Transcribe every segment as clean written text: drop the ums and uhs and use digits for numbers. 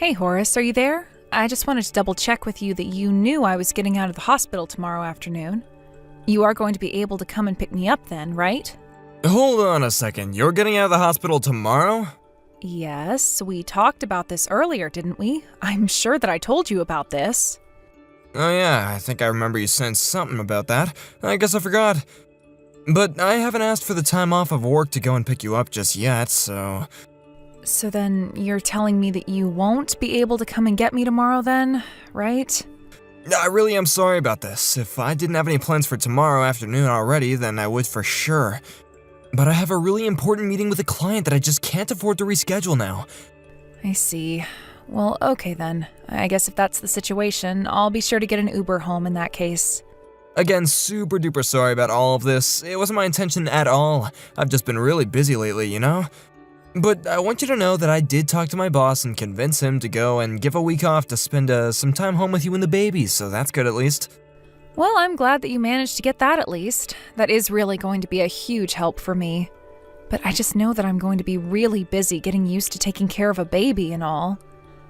Hey Horace, are you there? I just wanted to double check with you that you knew I was getting out of the hospital tomorrow afternoon. You are going to be able to come and pick me up then, right? Hold on a second, you're getting out of the hospital tomorrow? Yes, we talked about this earlier, didn't we? I'm sure that I told you about this. Oh yeah, I think I remember you saying something about that. I guess I forgot. But I haven't asked for the time off of work to go and pick you up just yet, so... So then you're telling me that you won't be able to come and get me tomorrow then, right? I really am sorry about this. If I didn't have any plans for tomorrow afternoon already, then I would for sure. But I have a really important meeting with a client that I just can't afford to reschedule now. I see. Well, okay then. I guess if that's the situation, I'll be sure to get an Uber home in that case. Again, super duper sorry about all of this. It wasn't my intention at all. I've just been really busy lately, you know? But I want you to know that I did talk to my boss and convince him to go and give a week off to spend some time home with you and the baby, so that's good at least. Well, I'm glad that you managed to get that at least. That is really going to be a huge help for me. But I just know that I'm going to be really busy getting used to taking care of a baby and all.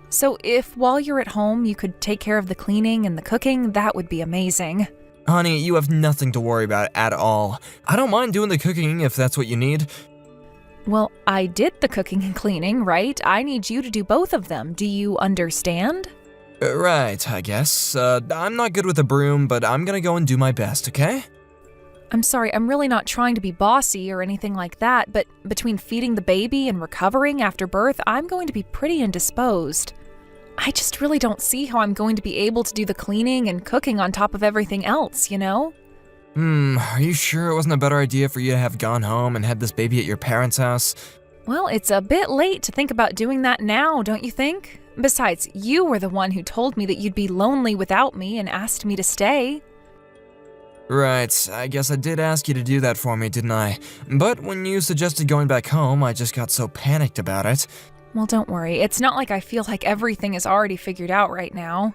So if while you're at home you could take care of the cleaning and the cooking, that would be amazing. Honey, you have nothing to worry about at all. I don't mind doing the cooking if that's what you need. Well, I did the cooking and cleaning, right? I need you to do both of them. Do you understand? Right, I guess. I'm not good with a broom, but I'm gonna go and do my best, okay? I'm sorry, I'm really not trying to be bossy or anything like that, but between feeding the baby and recovering after birth, I'm going to be pretty indisposed. I just really don't see how I'm going to be able to do the cleaning and cooking on top of everything else, you know? Are you sure it wasn't a better idea for you to have gone home and had this baby at your parents' house? Well, it's a bit late to think about doing that now, don't you think? Besides, you were the one who told me that you'd be lonely without me and asked me to stay. Right, I guess I did ask you to do that for me, didn't I? But when you suggested going back home, I just got so panicked about it. Well, don't worry. It's not like I feel like everything is already figured out right now.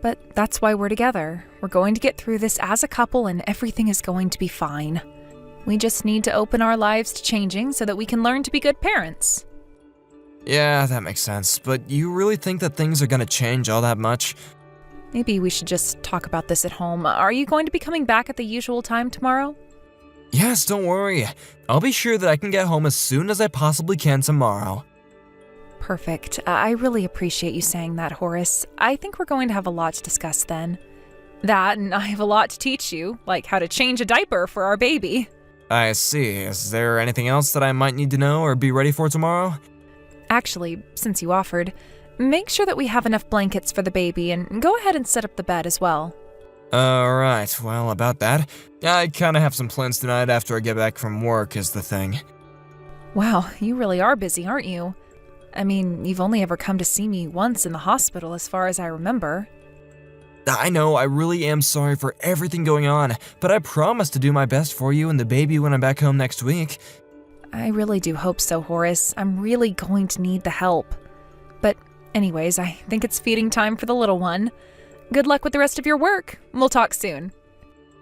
But that's why we're together. We're going to get through this as a couple and everything is going to be fine. We just need to open our lives to changing so that we can learn to be good parents. Yeah, that makes sense. But you really think that things are gonna change all that much? Maybe we should just talk about this at home. Are you going to be coming back at the usual time tomorrow? Yes, don't worry. I'll be sure that I can get home as soon as I possibly can tomorrow. Perfect. I really appreciate you saying that, Horace. I think we're going to have a lot to discuss then. That, and I have a lot to teach you, like how to change a diaper for our baby. I see. Is there anything else that I might need to know or be ready for tomorrow? Actually, since you offered, make sure that we have enough blankets for the baby and go ahead and set up the bed as well. Alright, well, about that. I kinda have some plans tonight after I get back from work is the thing. Wow, you really are busy, aren't you? I mean, you've only ever come to see me once in the hospital as far as I remember. I know, I really am sorry for everything going on, but I promise to do my best for you and the baby when I'm back home next week. I really do hope so, Horace. I'm really going to need the help. But anyways, I think it's feeding time for the little one. Good luck with the rest of your work. We'll talk soon.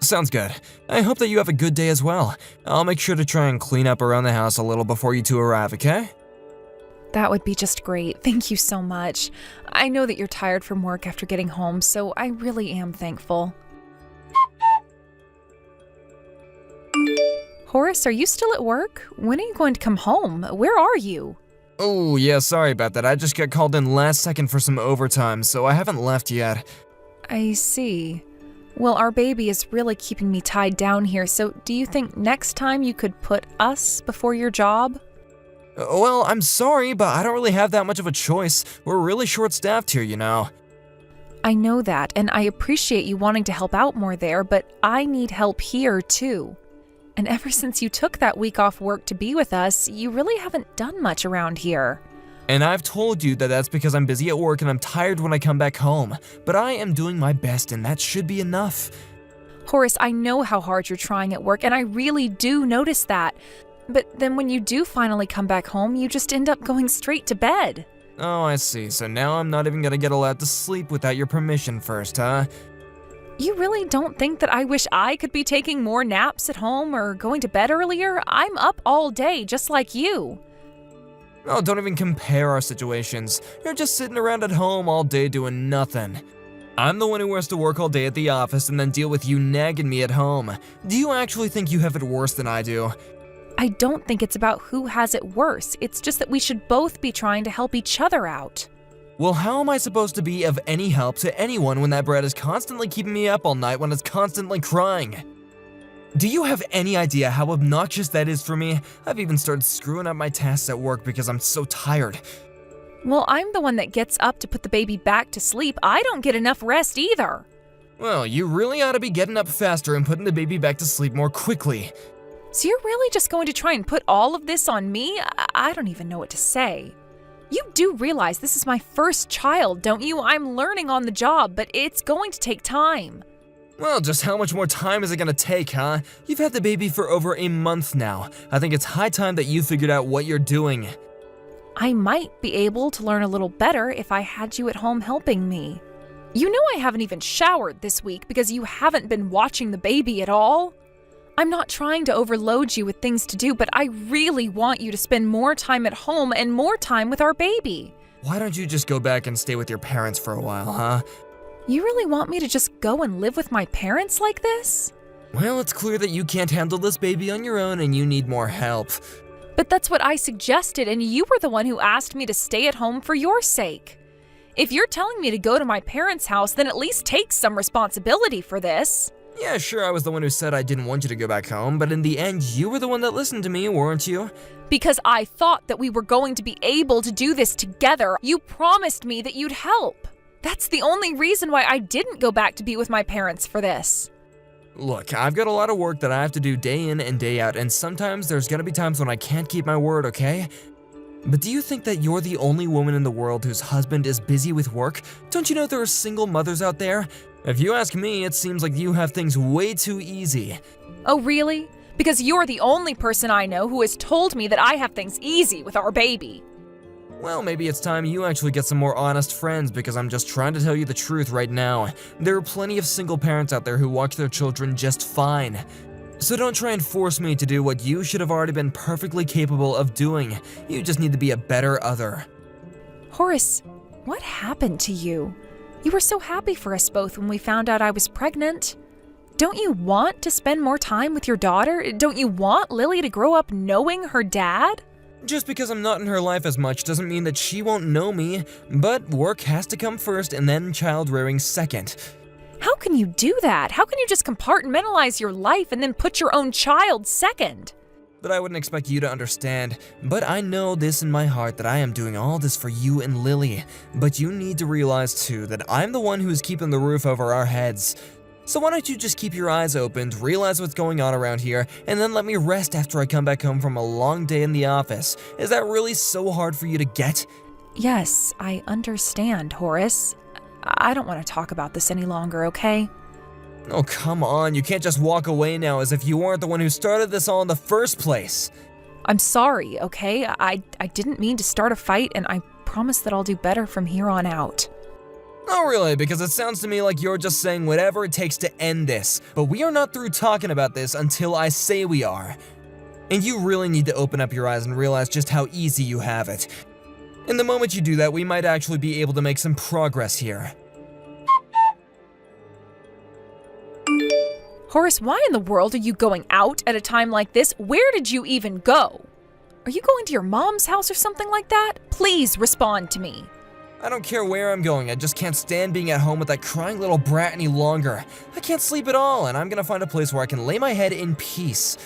Sounds good. I hope that you have a good day as well. I'll make sure to try and clean up around the house a little before you two arrive, okay? That would be just great. Thank you so much. I know that you're tired from work after getting home, so I really am thankful. Horace, are you still at work? When are you going to come home? Where are you? Oh, yeah, sorry about that. I just got called in last second for some overtime, so I haven't left yet. I see. Well, our baby is really keeping me tied down here, so do you think next time you could put us before your job? Well, I'm sorry, but I don't really have that much of a choice. We're really short-staffed here, you know. I know that, and I appreciate you wanting to help out more there, but I need help here, too. And ever since you took that week off work to be with us, you really haven't done much around here. And I've told you that that's because I'm busy at work and I'm tired when I come back home. But I am doing my best, and that should be enough. Horace, I know how hard you're trying at work, and I really do notice that. But then when you do finally come back home, you just end up going straight to bed. Oh, I see. So now I'm not even gonna get allowed to sleep without your permission first, huh? You really don't think that I wish I could be taking more naps at home or going to bed earlier? I'm up all day, just like you. Oh, don't even compare our situations. You're just sitting around at home all day doing nothing. I'm the one who has to work all day at the office and then deal with you nagging me at home. Do you actually think you have it worse than I do? I don't think it's about who has it worse. It's just that we should both be trying to help each other out. Well, how am I supposed to be of any help to anyone when that brat is constantly keeping me up all night when it's constantly crying? Do you have any idea how obnoxious that is for me? I've even started screwing up my tasks at work because I'm so tired. Well, I'm the one that gets up to put the baby back to sleep. I don't get enough rest either. Well, you really ought to be getting up faster and putting the baby back to sleep more quickly. So you're really just going to try and put all of this on me? I don't even know what to say. You do realize this is my first child, don't you? I'm learning on the job, but it's going to take time. Well, just how much more time is it gonna take, huh? You've had the baby for over a month now. I think it's high time that you figured out what you're doing. I might be able to learn a little better if I had you at home helping me. You know I haven't even showered this week because you haven't been watching the baby at all. I'm not trying to overload you with things to do, but I really want you to spend more time at home and more time with our baby. Why don't you just go back and stay with your parents for a while, huh? You really want me to just go and live with my parents like this? Well, it's clear that you can't handle this baby on your own and you need more help. But that's what I suggested, and you were the one who asked me to stay at home for your sake. If you're telling me to go to my parents' house, then at least take some responsibility for this. Yeah, sure, I was the one who said I didn't want you to go back home, but in the end, you were the one that listened to me, weren't you? Because I thought that we were going to be able to do this together. You promised me that you'd help. That's the only reason why I didn't go back to be with my parents for this. Look, I've got a lot of work that I have to do day in and day out, and sometimes there's gonna be times when I can't keep my word, okay? But do you think that you're the only woman in the world whose husband is busy with work? Don't you know there are single mothers out there? If you ask me, it seems like you have things way too easy. Oh, really? Because you're the only person I know who has told me that I have things easy with our baby. Well, maybe it's time you actually get some more honest friends because I'm just trying to tell you the truth right now. There are plenty of single parents out there who watch their children just fine. So don't try and force me to do what you should have already been perfectly capable of doing. You just need to be a better other. Horace, what happened to you? You were so happy for us both when we found out I was pregnant. Don't you want to spend more time with your daughter? Don't you want Lily to grow up knowing her dad? Just because I'm not in her life as much doesn't mean that she won't know me, but work has to come first and then child rearing second. How can you do that? How can you just compartmentalize your life and then put your own child second? But I wouldn't expect you to understand. But I know this in my heart that I am doing all this for you and Lily. But you need to realize too that I'm the one who's keeping the roof over our heads. So why don't you just keep your eyes opened, realize what's going on around here, and then let me rest after I come back home from a long day in the office. Is that really so hard for you to get? Yes, I understand, Horace. I don't want to talk about this any longer, okay? Oh, come on, you can't just walk away now as if you weren't the one who started this all in the first place. I'm sorry, okay? I didn't mean to start a fight, and I promise that I'll do better from here on out. Oh really, because it sounds to me like you're just saying whatever it takes to end this, but we are not through talking about this until I say we are. And you really need to open up your eyes and realize just how easy you have it. And the moment you do that, we might actually be able to make some progress here. Horace, why in the world are you going out at a time like this? Where did you even go? Are you going to your mom's house or something like that? Please respond to me. I don't care where I'm going, I just can't stand being at home with that crying little brat any longer. I can't sleep at all, and I'm gonna find a place where I can lay my head in peace.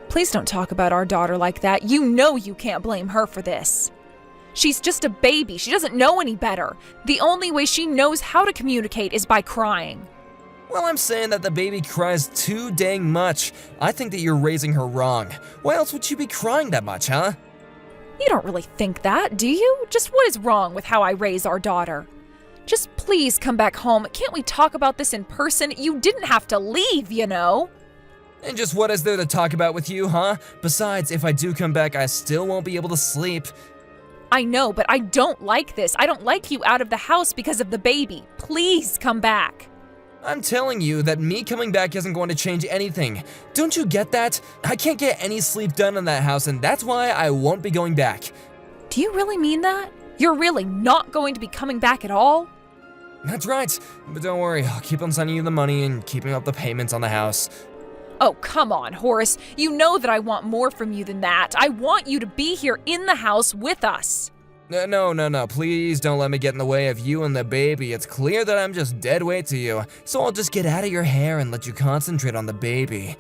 Please don't talk about our daughter like that. You know you can't blame her for this. She's just a baby. She doesn't know any better. The only way she knows how to communicate is by crying. Well, I'm saying that the baby cries too dang much. I think that you're raising her wrong. Why else would she be crying that much, huh? You don't really think that, do you? Just what is wrong with how I raise our daughter? Just please come back home. Can't we talk about this in person? You didn't have to leave, you know. And just what is there to talk about with you, huh? Besides, if I do come back, I still won't be able to sleep. I know, but I don't like this. I don't like you out of the house because of the baby. Please come back. I'm telling you that me coming back isn't going to change anything. Don't you get that? I can't get any sleep done in that house, and that's why I won't be going back. Do you really mean that? You're really not going to be coming back at all? That's right, but don't worry, I'll keep on sending you the money and keeping up the payments on the house. Oh, come on, Horace. You know that I want more from you than that. I want you to be here in the house with us. No, please don't let me get in the way of you and the baby. It's clear that I'm just dead weight to you, so I'll just get out of your hair and let you concentrate on the baby.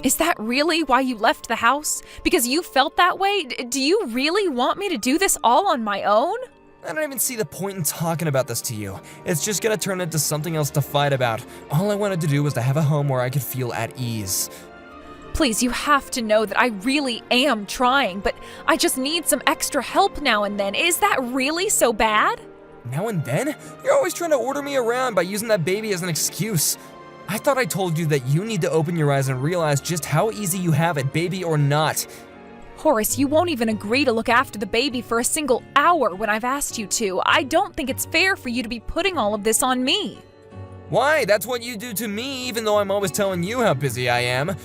Is that really why you left the house? Because you felt that way? Do you really want me to do this all on my own? I don't even see the point in talking about this to you. It's just gonna turn into something else to fight about. All I wanted to do was to have a home where I could feel at ease. Please, you have to know that I really am trying, but I just need some extra help now and then. Is that really so bad? Now and then? You're always trying to order me around by using that baby as an excuse. I thought I told you that you need to open your eyes and realize just how easy you have it, baby or not. Horace, you won't even agree to look after the baby for a single hour when I've asked you to. I don't think it's fair for you to be putting all of this on me. Why? That's what you do to me, even though I'm always telling you how busy I am.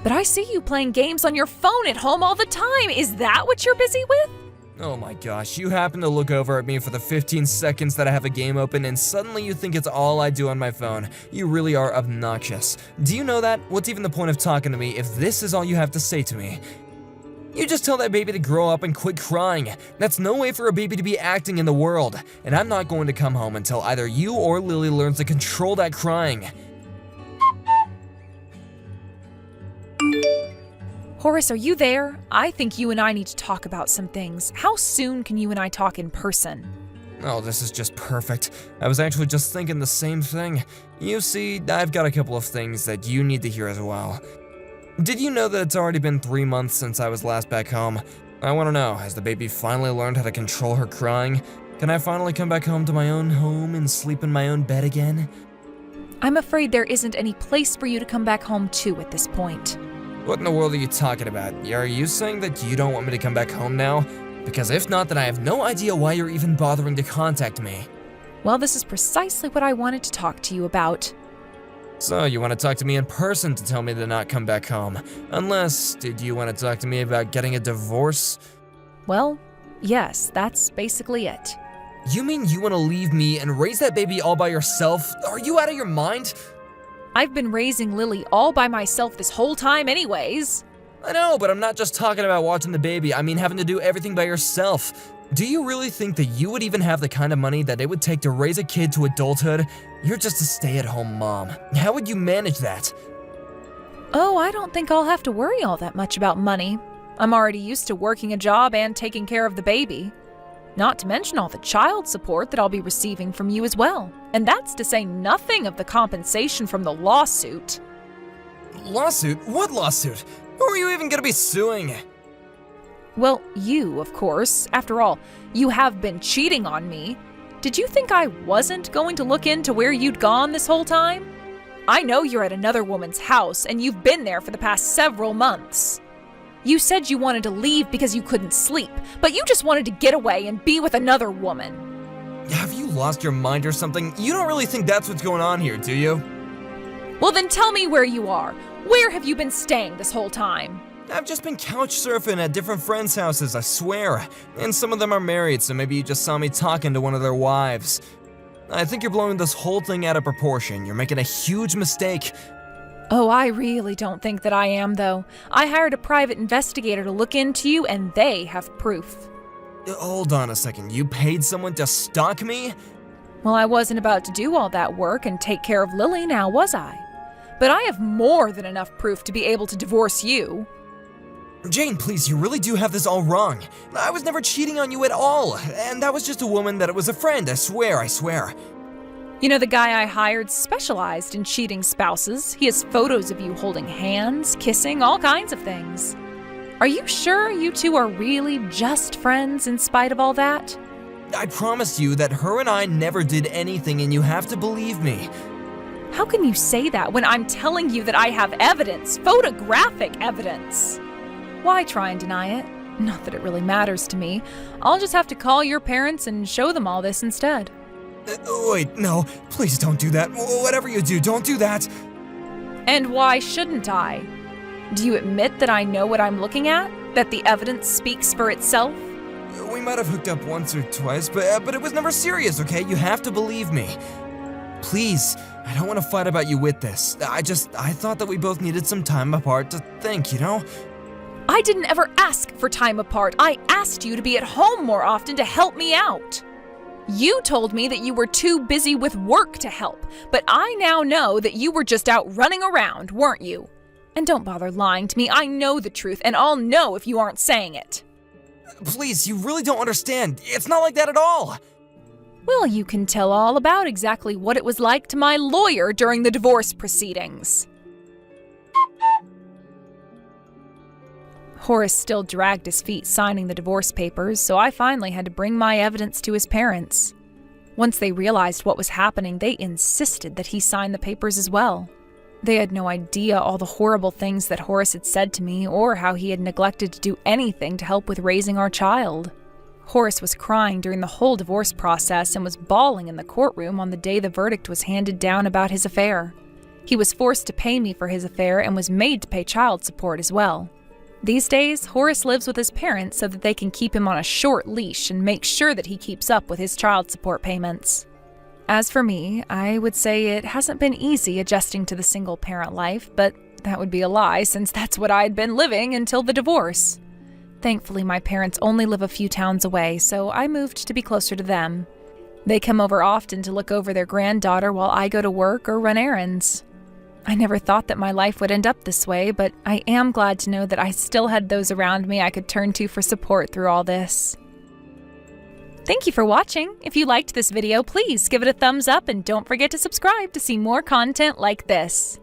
But I see you playing games on your phone at home all the time. Is that what you're busy with? Oh my gosh, you happen to look over at me for the 15 seconds that I have a game open and suddenly you think it's all I do on my phone. You really are obnoxious. Do you know that? What's even the point of talking to me if this is all you have to say to me? You just tell that baby to grow up and quit crying. That's no way for a baby to be acting in the world. And I'm not going to come home until either you or Lily learns to control that crying. Horace, are you there? I think you and I need to talk about some things. How soon can you and I talk in person? Oh, this is just perfect. I was actually just thinking the same thing. You see, I've got a couple of things that you need to hear as well. Did you know that it's already been 3 months since I was last back home? I want to know, has the baby finally learned how to control her crying? Can I finally come back home to my own home and sleep in my own bed again? I'm afraid there isn't any place for you to come back home to at this point. What in the world are you talking about? Are you saying that you don't want me to come back home now? Because if not, then I have no idea why you're even bothering to contact me. Well, this is precisely what I wanted to talk to you about. So, you want to talk to me in person to tell me to not come back home? Unless, did you want to talk to me about getting a divorce? Well, yes, that's basically it. You mean you want to leave me and raise that baby all by yourself? Are you out of your mind? I've been raising Lily all by myself this whole time anyways. I know, but I'm not just talking about watching the baby. I mean having to do everything by yourself. Do you really think that you would even have the kind of money that it would take to raise a kid to adulthood? You're just a stay-at-home mom. How would you manage that? Oh, I don't think I'll have to worry all that much about money. I'm already used to working a job and taking care of the baby. Not to mention all the child support that I'll be receiving from you as well. And that's to say nothing of the compensation from the lawsuit. Lawsuit? What lawsuit? Who are you even gonna be suing? Well, you, of course. After all, you have been cheating on me. Did you think I wasn't going to look into where you'd gone this whole time? I know you're at another woman's house, and you've been there for the past several months. You said you wanted to leave because you couldn't sleep, but you just wanted to get away and be with another woman. Have you lost your mind or something? You don't really think that's what's going on here, do you? Well, then tell me where you are. Where have you been staying this whole time? I've just been couch surfing at different friends' houses, I swear. And some of them are married, so maybe you just saw me talking to one of their wives. I think you're blowing this whole thing out of proportion. You're making a huge mistake. Oh, I really don't think that I am, though. I hired a private investigator to look into you, and they have proof. Hold on a second. You paid someone to stalk me? Well, I wasn't about to do all that work and take care of Lily now, was I? But I have more than enough proof to be able to divorce you. Jane, please, you really do have this all wrong. I was never cheating on you at all, and that was just a woman that was a friend, I swear. You know, the guy I hired specialized in cheating spouses. He has photos of you holding hands, kissing, all kinds of things. Are you sure you two are really just friends in spite of all that? I promise you that her and I never did anything, and you have to believe me. How can you say that when I'm telling you that I have evidence, photographic evidence? Why try and deny it? Not that it really matters to me. I'll just have to call your parents and show them all this instead. Wait, no, please don't do that. Whatever you do, don't do that. And why shouldn't I? Do you admit that I know what I'm looking at? That the evidence speaks for itself? We might have hooked up once or twice, but it was never serious, okay? You have to believe me. Please, I don't want to fight about you with this. I thought that we both needed some time apart to think, you know? I didn't ever ask for time apart. I asked you to be at home more often to help me out. You told me that you were too busy with work to help, but I now know that you were just out running around, weren't you? And don't bother lying to me. I know the truth, and I'll know if you aren't saying it. Please, you really don't understand. It's not like that at all. Well, you can tell all about exactly what it was like to my lawyer during the divorce proceedings. Horace still dragged his feet signing the divorce papers, so I finally had to bring my evidence to his parents. Once they realized what was happening, they insisted that he sign the papers as well. They had no idea all the horrible things that Horace had said to me or how he had neglected to do anything to help with raising our child. Horace was crying during the whole divorce process and was bawling in the courtroom on the day the verdict was handed down about his affair. He was forced to pay me for his affair and was made to pay child support as well. These days, Horace lives with his parents so that they can keep him on a short leash and make sure that he keeps up with his child support payments. As for me, I would say it hasn't been easy adjusting to the single-parent life, but that would be a lie since that's what I had been living until the divorce. Thankfully, my parents only live a few towns away, so I moved to be closer to them. They come over often to look over their granddaughter while I go to work or run errands. I never thought that my life would end up this way, but I am glad to know that I still had those around me I could turn to for support through all this. Thank you for watching. If you liked this video, please give it a thumbs up and don't forget to subscribe to see more content like this.